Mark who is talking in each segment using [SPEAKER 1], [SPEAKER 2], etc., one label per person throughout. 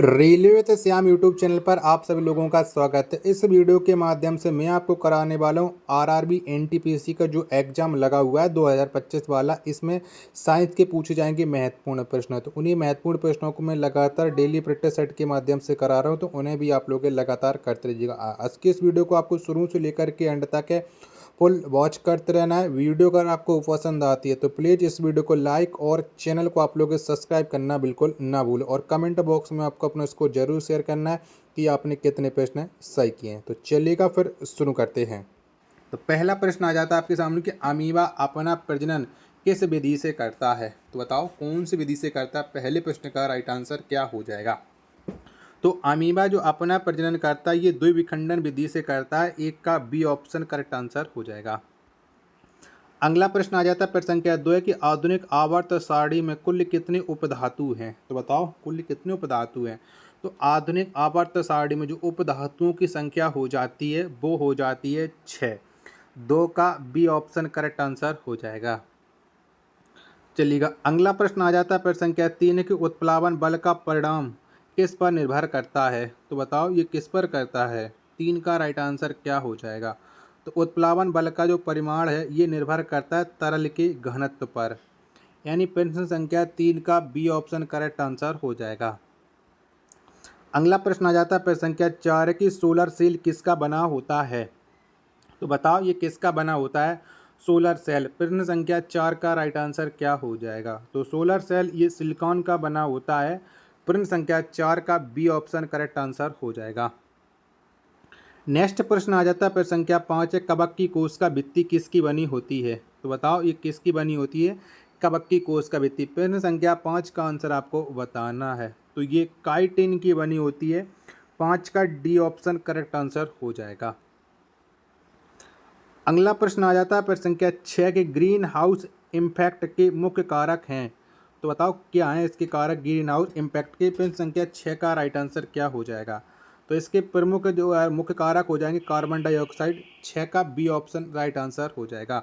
[SPEAKER 1] Railway तो Shyam YouTube channel पर आप सभी लोगों का स्वागत है। इस वीडियो के माध्यम से मैं आपको कराने वाला हूँ आरआरबी एनटीपीसी का जो एग्जाम लगा हुआ है 2025 वाला। इसमें साइंस के पूछे जाएंगे महत्वपूर्ण प्रश्न। तो उन्हीं महत्वपूर्ण प्रश्नों को मैं लगातार डेली प्रैक्टिस सेट के माध्यम से करा रहा हूँ, तो उन्हें भी आप लोग लगातार करते रहिएगा। आज की इस वीडियो को आपको शुरू से लेकर के एंड तक है फुल वॉच करते रहना है। वीडियो अगर आपको पसंद आती है तो प्लीज़ इस वीडियो को लाइक और चैनल को आप लोग सब्सक्राइब करना बिल्कुल ना भूलें, और कमेंट बॉक्स में आपको अपना इसको जरूर शेयर करना है कि आपने कितने प्रश्न सही किए हैं। तो चलिएगा फिर शुरू करते हैं। तो पहला प्रश्न आ जाता है आपके सामने कि अमीबा अपना प्रजनन किस विधि से करता है। तो बताओ कौन सी विधि से करता है। पहले प्रश्न का राइट आंसर क्या हो जाएगा। तो अमीबा जो अपना प्रजनन करता है ये द्विविखंडन विधि से करता है। एक का बी ऑप्शन करेक्ट आंसर हो जाएगा। अगला प्रश्न आ जाता है प्रश्न संख्या 2 है कि आधुनिक आवर्त सारणी में कुल कितने उपधातु हैं। तो बताओ कुल कितने उपधातु हैं। तो आधुनिक आवर्त सारणी में जो उपधातुओं की संख्या हो जाती है वो हो जाती है 6। 2 का बी ऑप्शन करेक्ट आंसर हो जाएगा। चलिएगा अगला प्रश्न आ जाता है प्रश्न संख्या 3 है कि उत्प्लावन बल का परिणाम किस पर निर्भर करता है। तो बताओ ये किस पर करता है। 3 का राइट आंसर क्या हो जाएगा। तो उत्प्लावन बल का जो परिमाण है ये निर्भर करता है तरल के घनत्व पर, यानी प्रश्न संख्या 3 का बी ऑप्शन करेक्ट आंसर हो जाएगा। अगला प्रश्न आ जाता है प्रश्न संख्या 4 है कि सोलर सेल किसका बना होता है। तो बताओ ये किसका बना होता है। Solar cell. प्रश्न संख्या 4 का राइट आंसर क्या हो जाएगा। तो सोलर सेल ये सिलिकॉन का बना होता है। प्रश्न संख्या 4 का बी ऑप्शन करेक्ट आंसर हो जाएगा। नेक्स्ट प्रश्न आ जाता है प्रश्न संख्या 5 है कवक की कोशिका भित्ति किसकी बनी होती है। तो बताओ ये किसकी बनी होती है। कवक की कोशिका भित्ति। प्रश्न संख्या 5 का आंसर आपको बताना है। तो ये काइटिन की बनी होती है। 5 का डी ऑप्शन करेक्ट आंसर हो जाएगा। अगला प्रश्न आ जाता है प्रश्न संख्या 6 के ग्रीन हाउस इम्पैक्ट के मुख्य कारक हैं। तो बताओ क्या है इसके कारक ग्रीन हाउस इम्पैक्ट के। प्रश्न संख्या 6 का राइट आंसर क्या हो जाएगा। तो इसके प्रमुख जो मुख्य कारक हो जाएंगे कार्बन डाइऑक्साइड। 6 का बी ऑप्शन राइट आंसर हो जाएगा।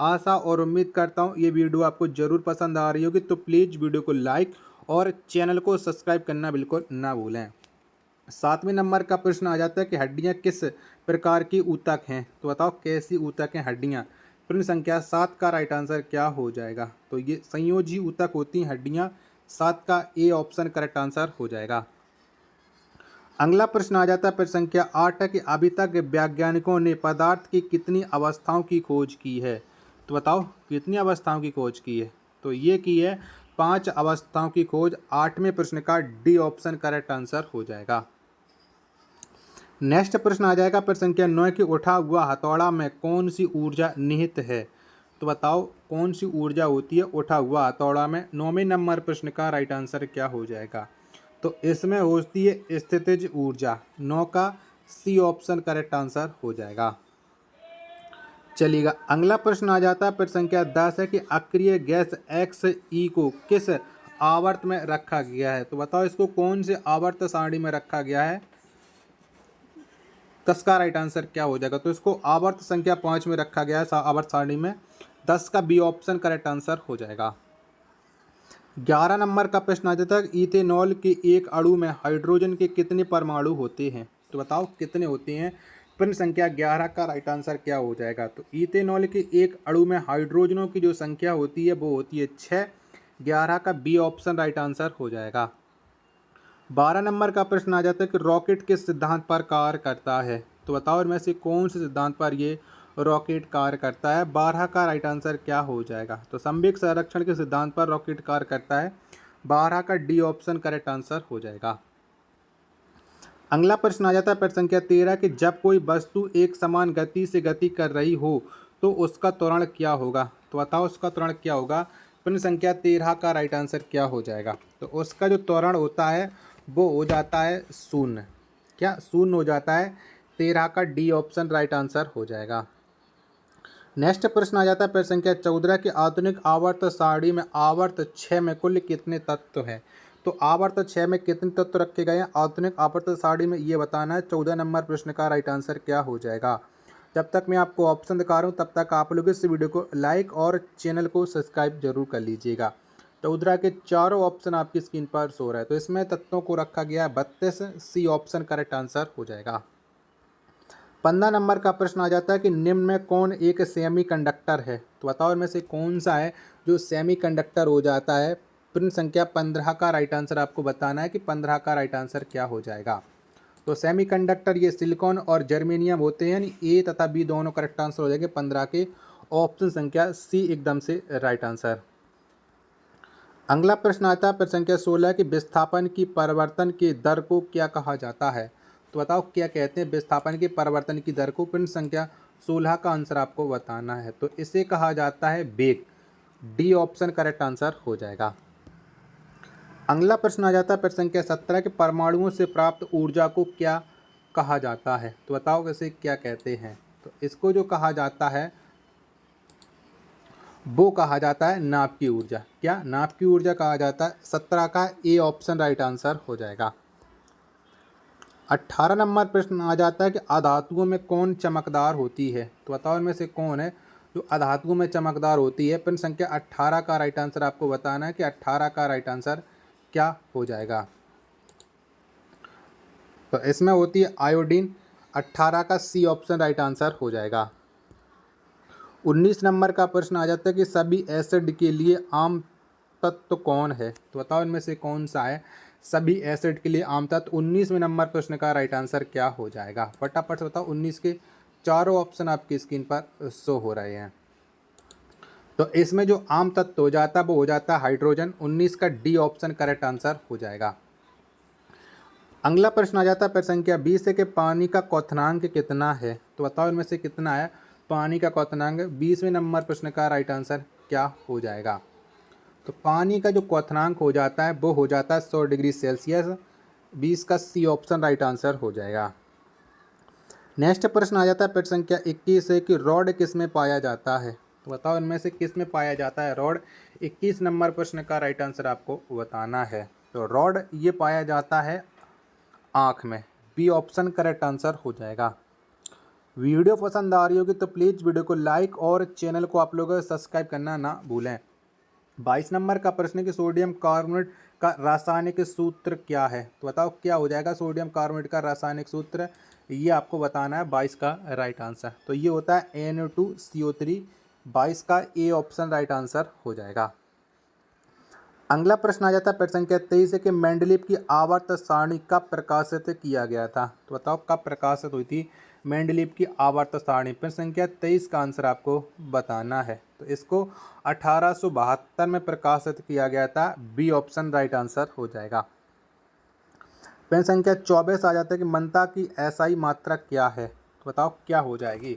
[SPEAKER 1] आशा और उम्मीद करता हूँ ये वीडियो आपको जरूर पसंद आ रही होगी, तो प्लीज़ वीडियो को लाइक और चैनल को सब्सक्राइब करना बिल्कुल ना भूलें। 7वें नंबर का प्रश्न आ जाता है कि हड्डियां किस प्रकार की ऊतक हैं। तो बताओ कैसी ऊतक हैं हड्डियां। प्रश्न संख्या 7 का राइट आंसर क्या हो जाएगा। तो ये संयोजी ऊतक होती हैं हड्डियां। 7 का ए ऑप्शन करेक्ट आंसर हो जाएगा। अगला प्रश्न आ जाता है प्रश्न संख्या 8 है कि अभी तक वैज्ञानिकों ने पदार्थ की कितनी अवस्थाओं की खोज की है। तो बताओ कितनी अवस्थाओं की खोज की है। तो ये की है 5 अवस्थाओं की खोज। 8वें प्रश्न का डी ऑप्शन करेक्ट आंसर हो जाएगा। नेक्स्ट प्रश्न आ जाएगा प्रश्न संख्या 9 की उठा हुआ हथौड़ा में कौन सी ऊर्जा निहित है। तो बताओ कौन सी ऊर्जा होती है उठा हुआ हथौड़ा में। 9वें नंबर प्रश्न का राइट आंसर क्या हो जाएगा। तो इसमें होती है स्थितिज ऊर्जा। 9 का सी ऑप्शन करेक्ट आंसर हो जाएगा। चलिएगा अगला प्रश्न आ जाता है प्रश्न संख्या 10 है कि अक्रिय गैस एक्स ई को किस आवर्त में रखा गया है। तो बताओ इसको कौन से आवर्त सारणी में रखा गया है। 10 का राइट आंसर क्या हो जाएगा। तो इसको आवर्त संख्या 5 में रखा गया है आवर्त सारणी में। 10 का बी ऑप्शन करेक्ट आंसर हो जाएगा। 11 नंबर का प्रश्न आ जाता है इथेनॉल के एक अणु में हाइड्रोजन के कितने परमाणु होते हैं। तो बताओ कितने होते हैं। प्रश्न संख्या 11 का राइट आंसर क्या हो जाएगा। तो इथेनॉल के एक अणु में हाइड्रोजनों की जो संख्या होती है वो होती है 6। 11 का बी ऑप्शन राइट आंसर हो जाएगा। 12 नंबर का प्रश्न आ जाता है कि रॉकेट किस सिद्धांत पर कार्य करता है। तो बताओ इनमें से कौन से सिद्धांत पर ये रॉकेट कार्य करता है। 12 का राइट आंसर क्या हो जाएगा। तो संवेग संरक्षण के सिद्धांत पर रॉकेट कार्य करता है। 12 का डी ऑप्शन करेक्ट आंसर हो जाएगा। अगला प्रश्न आ जाता है प्रश्न संख्या 13 कि जब कोई वस्तु एक समान गति से गति कर रही हो तो उसका त्वरण क्या होगा। तो बताओ उसका त्वरण क्या होगा। प्रश्न संख्या 13 का राइट आंसर क्या हो जाएगा। तो उसका जो त्वरण होता है वो हो जाता है शून्य। क्या शून्य हो जाता है। 13 का डी ऑप्शन राइट आंसर हो जाएगा। नेक्स्ट प्रश्न आ जाता है प्रश्न संख्या 14 की आधुनिक आवर्त सारणी में आवर्त 6 में कुल कितने तत्व हैं। तो आवर्त 6 में कितने तत्व रखे गए हैं आधुनिक आवर्त सारणी में, ये बताना है। 14 नंबर प्रश्न का राइट आंसर क्या हो जाएगा। जब तक मैं आपको ऑप्शन दिखा रहा हूँ तब तक आप लोग इस वीडियो को लाइक और चैनल को सब्सक्राइब जरूर कर लीजिएगा। 14 के चारों ऑप्शन आपकी स्क्रीन पर शो रहा है। तो इसमें तत्वों को रखा गया है 32, सी ऑप्शन करेक्ट आंसर हो जाएगा। 15 नंबर का प्रश्न आ जाता है कि निम्न में कौन एक सेमी कंडक्टर है। तो बताओ इनमें से कौन सा है जो सेमी कंडक्टर हो जाता है। प्रश्न संख्या 15 का राइट आंसर आपको बताना है कि 15 का राइट आंसर क्या हो जाएगा। तो सेमी कंडक्टर ये सिलिकॉन और जर्मेनियम होते हैं, यानी ए तथा बी दोनों करेक्ट आंसर हो जाएंगे 15 के। ऑप्शन संख्या सी एकदम से राइट आंसर। अगला प्रश्न आता है प्रश्न संख्या 16 कि विस्थापन की परिवर्तन की दर को क्या कहा जाता है। तो बताओ क्या कहते हैं विस्थापन के परिवर्तन की दर को। प्रश्न संख्या 16 का आंसर आपको बताना है। तो इसे कहा जाता है वेग। डी ऑप्शन करेक्ट आंसर हो जाएगा। अगला प्रश्न आ जाता है प्रश्न संख्या 17 के परमाणुओं से प्राप्त ऊर्जा को क्या कहा जाता है। तो बताओ इसे क्या कहते हैं। तो इसको जो कहा जाता है वो कहा जाता है नाभ की ऊर्जा। क्या नाभ की ऊर्जा कहा जाता है। 17 का ए ऑप्शन राइट आंसर हो जाएगा। 18 नंबर प्रश्न आ जाता है कि अधातुओं में कौन चमकदार होती है। तो बताओ इनमें से कौन है जो अधातुओं में चमकदार होती है। प्रश्न संख्या 18 का राइट आंसर आपको बताना है कि 18 का राइट आंसर क्या हो जाएगा। तो इसमें होती है आयोडीन। 18 का सी ऑप्शन राइट आंसर हो जाएगा। 19 नंबर का प्रश्न आ जाता है कि सभी एसिड के लिए आम तत्व कौन है। तो बताओ इनमें से कौन सा है सभी एसिड के लिए आम तत्व। 19वें नंबर प्रश्न का राइट आंसर क्या हो जाएगा। फटाफट से बताओ। 19 के चारों ऑप्शन आपकी स्क्रीन पर शो हो रहे हैं। तो इसमें जो आम तत्व हो जाता है वो हो जाता है हाइड्रोजन। 19 का डी ऑप्शन करेक्ट आंसर हो जाएगा। अगला प्रश्न आ जाता है प्रश्न संख्या 20 से कि पानी का क्वथनांक कितना है। तो बताओ इनमें से कितना है पानी का क्वथनांक। 20वें नंबर प्रश्न का राइट आंसर क्या हो जाएगा। तो पानी का जो क्वथनांक हो जाता है वो हो जाता है 100 डिग्री सेल्सियस। 20 का सी ऑप्शन राइट आंसर हो जाएगा। नेक्स्ट प्रश्न आ जाता है प्रश्न संख्या 21 है कि रॉड किस में पाया जाता है। तो बताओ इनमें से किस में पाया जाता है रॉड। 21 नंबर प्रश्न का राइट आंसर आपको बताना है। तो रॉड ये पाया जाता है आँख में। बी ऑप्शन करेक्ट आंसर हो जाएगा। वीडियो पसंद आ रही होगी तो प्लीज़ वीडियो को लाइक और चैनल को आप लोग सब्सक्राइब करना ना भूलें। 22 नंबर का प्रश्न है कि सोडियम कार्बोनेट का रासायनिक सूत्र क्या है। तो बताओ क्या हो जाएगा सोडियम कार्बोनेट का रासायनिक सूत्र। ये आपको बताना है 22 का राइट आंसर। तो ये होता है Na2CO3। 22 का ए ऑप्शन राइट आंसर हो जाएगा। अगला प्रश्न आ जाता है प्रश्न संख्या 23 है कि मेंडलीव की आवर्त सारणी कब प्रकाशित किया गया था। तो बताओ कब प्रकाशित हुई थी मेंडलीव की आवर्त सारणी। प्रश्न संख्या 23 का आंसर आपको बताना है। तो इसको 1872 में प्रकाशित किया गया था। बी ऑप्शन राइट आंसर हो जाएगा। प्रश्न संख्या 24 आ जाता है कि मंदता की एसआई मात्रक क्या है। तो बताओ क्या हो जाएगी।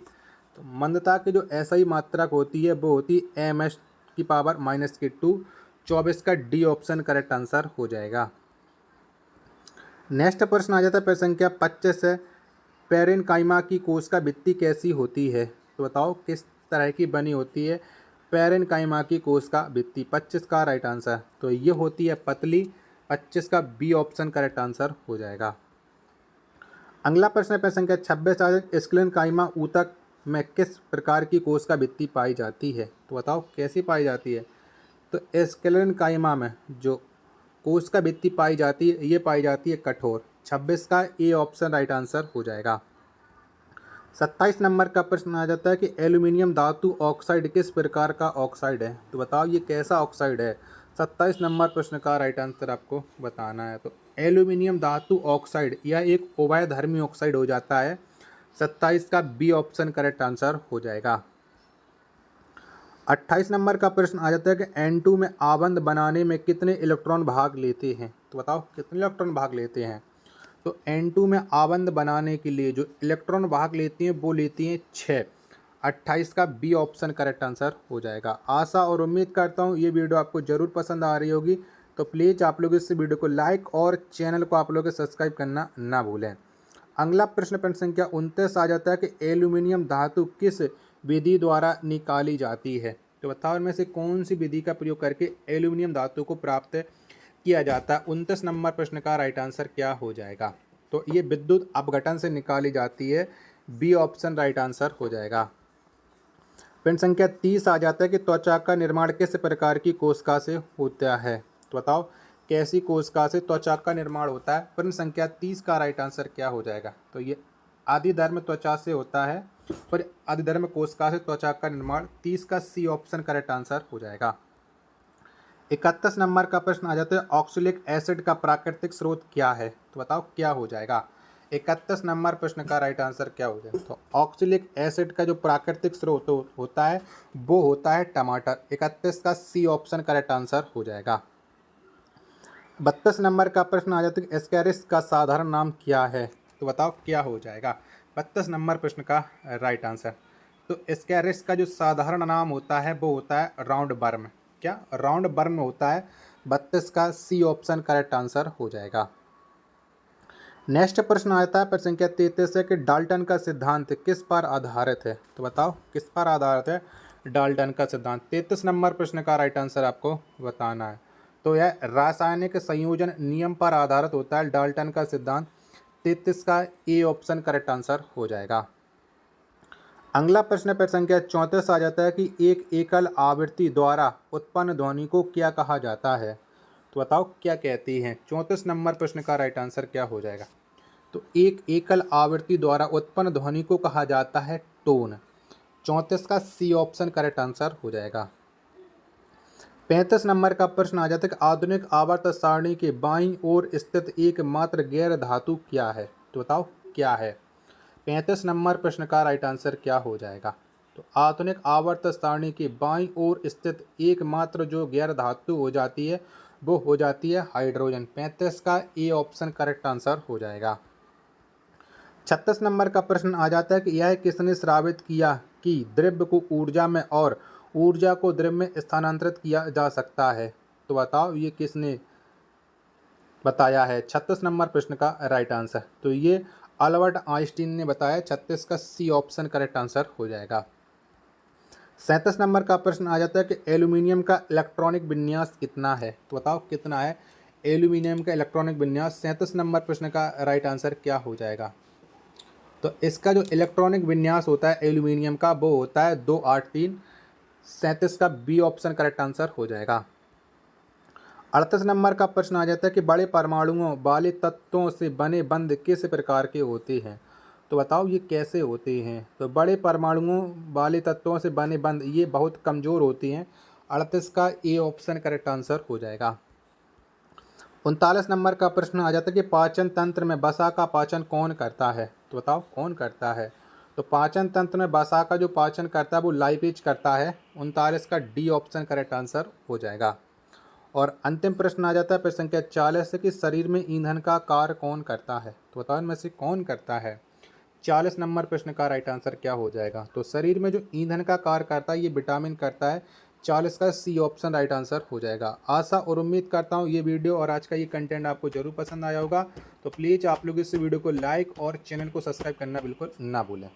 [SPEAKER 1] तो मंदता की जो एसआई मात्रक होती है वो होती है ms⁻²। 24 का डी ऑप्शन करेक्ट आंसर हो जाएगा। नेक्स्ट प्रश्न आ जाता है प्रश्न संख्या 25 है पेरेनकाइमा की कोशिका भित्ति कैसी होती है। तो बताओ किस तरह की बनी होती है पेरेनकाइमा की कोशिका भित्ति। 25 का राइट आंसर। तो ये होती है पतली। 25 का बी ऑप्शन करेक्ट आंसर हो जाएगा। अगला प्रश्न है प्रश्न संख्या 26 आ जाए स्क्लेरेनकाइमा ऊतक में किस प्रकार की कोशिका भित्ति पाई जाती है। तो बताओ कैसी पाई जाती है। तो स्क्लेरेनकाइमा में जो कोशिका भित्ति पाई जाती है ये पाई जाती है कठोर। 26 का ए ऑप्शन राइट आंसर हो जाएगा। 27 नंबर का प्रश्न आ जाता है कि एल्यूमिनियम धातु ऑक्साइड किस प्रकार का ऑक्साइड है। तो बताओ ये कैसा ऑक्साइड है। 27 नंबर प्रश्न का राइट आंसर आपको बताना है। तो एल्यूमिनियम धातु ऑक्साइड यह एक उभयधर्मी ऑक्साइड हो जाता है। 27 का बी ऑप्शन करेक्ट आंसर हो जाएगा। 28 नंबर का प्रश्न आ जाता है कि N2 में आबंध बनाने में कितने इलेक्ट्रॉन भाग लेते हैं। तो बताओ कितने इलेक्ट्रॉन भाग लेते हैं। तो N2 में आबंध बनाने के लिए जो इलेक्ट्रॉन भाग लेती हैं वो लेती हैं 6। 28 का बी ऑप्शन करेक्ट आंसर हो जाएगा। आशा और उम्मीद करता हूँ ये वीडियो आपको ज़रूर पसंद आ रही होगी। तो प्लीज़ आप लोग इस वीडियो को लाइक और चैनल को आप लोग सब्सक्राइब करना ना भूलें। अगला प्रश्न संख्या 29 आ जाता है कि एल्यूमिनियम धातु किस विधि द्वारा निकाली जाती है। तो बताओ इनमें से कौन सी विधि का प्रयोग करके एल्यूमिनियम धातु को प्राप्त किया जाता है। 29 नंबर प्रश्न का राइट आंसर क्या हो जाएगा। तो ये विद्युत अपघटन से निकाली जाती है। बी ऑप्शन राइट आंसर हो जाएगा। प्रश्न संख्या 30 आ जाता है कि त्वचा का निर्माण किस प्रकार की कोशिका से होता है। तो बताओ कैसी कोशिका से त्वचा का निर्माण होता है। प्रश्न संख्या 30 का राइट आंसर क्या हो जाएगा। तो ये आदिधर्म त्वचा से होता है और आदिधर्म कोशिका से त्वचा का निर्माण। 30 का सी ऑप्शन करेक्ट आंसर हो जाएगा। 31 नंबर का प्रश्न आ जाता है ऑक्सैलिक एसिड का प्राकृतिक स्रोत क्या है। तो बताओ क्या हो जाएगा। 31 नंबर प्रश्न का राइट आंसर क्या हो जाएगा। तो ऑक्सैलिक एसिड का जो प्राकृतिक स्रोत होता है वो होता है टमाटर। 31 का सी ऑप्शन करेक्ट आंसर हो जाएगा। 32 नंबर का प्रश्न आ जाता है एस्केरिस का साधारण नाम क्या है। तो बताओ क्या हो जाएगा। 32 नंबर प्रश्न का राइट आंसर। तो एस्केरिस का जो साधारण नाम होता है वो होता है राउंड वर्म। क्या राउंड वर्म होता है। 32 का सी ऑप्शन करेक्ट आंसर हो जाएगा। नेक्स्ट प्रश्न आता है प्रश्न संख्या 33 है कि डाल्टन का सिद्धांत किस पर आधारित है। तो बताओ किस पर आधारित है डाल्टन का सिद्धांत। 33 नंबर प्रश्न का राइट आंसर आपको बताना है। तो यह रासायनिक संयोजन नियम पर आधारित होता है डाल्टन का सिद्धांत। 33 का ए ऑप्शन करेक्ट आंसर हो जाएगा। अगला प्रश्न प्रश्न संख्या 34 आ जाता है कि एक एकल आवृत्ति द्वारा उत्पन्न ध्वनि को क्या कहा जाता है। तो बताओ क्या कहती हैं। 34 नंबर प्रश्न का राइट आंसर क्या हो जाएगा। तो एक एकल आवृत्ति द्वारा उत्पन्न ध्वनि को कहा जाता है टोन। 34 का सी ऑप्शन करेक्ट आंसर हो जाएगा। 35 नंबर का प्रश्न आ जाता है कि आधुनिक आवर्त सारणी के बाईं ओर स्थित एकमात्र गैर धातु क्या है। तो बताओ क्या है। 35 नंबर प्रश्न का राइट आंसर क्या हो जाएगा। तो आधुनिक आवर्त सारणी के बाईं ओर स्थित एकमात्र जो गैर धातु हो जाती है वो हो जाती है हाइड्रोजन। 35 का ए ऑप्शन करेक्ट आंसर हो जाएगा। 36 नंबर का प्रश्न आ जाता है कि यह किसने साबित किया कि द्रव्य को ऊर्जा में और ऊर्जा को द्रव्य में स्थानांतरित किया जा सकता है। तो बताओ ये किसने बताया है। 36 नंबर प्रश्न का राइट आंसर। तो ये अल्बर्ट आइंस्टीन ने बताया। 36 का सी ऑप्शन करेक्ट आंसर हो जाएगा। 37 नंबर का प्रश्न आ जाता है कि एल्यूमिनियम का इलेक्ट्रॉनिक विन्यास कितना है। तो बताओ कितना है एल्यूमिनियम का इलेक्ट्रॉनिक विन्यास। 37 नंबर प्रश्न का राइट आंसर क्या हो जाएगा। तो इसका जो इलेक्ट्रॉनिक विन्यास होता है एल्यूमिनियम का वो होता है 283। 37 का बी ऑप्शन करेक्ट आंसर हो जाएगा। 38 नंबर का प्रश्न आ जाता है कि बड़े परमाणुओं वाले तत्वों से बने बंध किस प्रकार के होते हैं। तो बताओ ये कैसे होते हैं। तो बड़े परमाणुओं वाले तत्वों से बने बंध ये बहुत कमज़ोर होती हैं। 38 का ए ऑप्शन करेक्ट आंसर हो जाएगा। 39 नंबर का प्रश्न आ जाता है कि पाचन तंत्र में वसा का पाचन कौन करता है। तो बताओ कौन करता है। तो पाचन तंत्र में वसा का जो पाचन करता है वो लाइपेज करता है। 39 का डी ऑप्शन करेक्ट आंसर हो जाएगा। और अंतिम प्रश्न आ जाता है प्रश्न संख्या 40 कि शरीर में ईंधन का कार्य कौन करता है। तो बताओ इनमें से कौन करता है। 40 नंबर प्रश्न का राइट आंसर क्या हो जाएगा। तो शरीर में जो ईंधन का कार्य करता है ये विटामिन करता है। 40 का सी ऑप्शन राइट आंसर हो जाएगा। आशा और उम्मीद करता हूँ ये वीडियो और आज का ये कंटेंट आपको जरूर पसंद आया होगा। तो प्लीज़ आप लोग इस वीडियो को लाइक और चैनल को सब्सक्राइब करना बिल्कुल ना भूलें।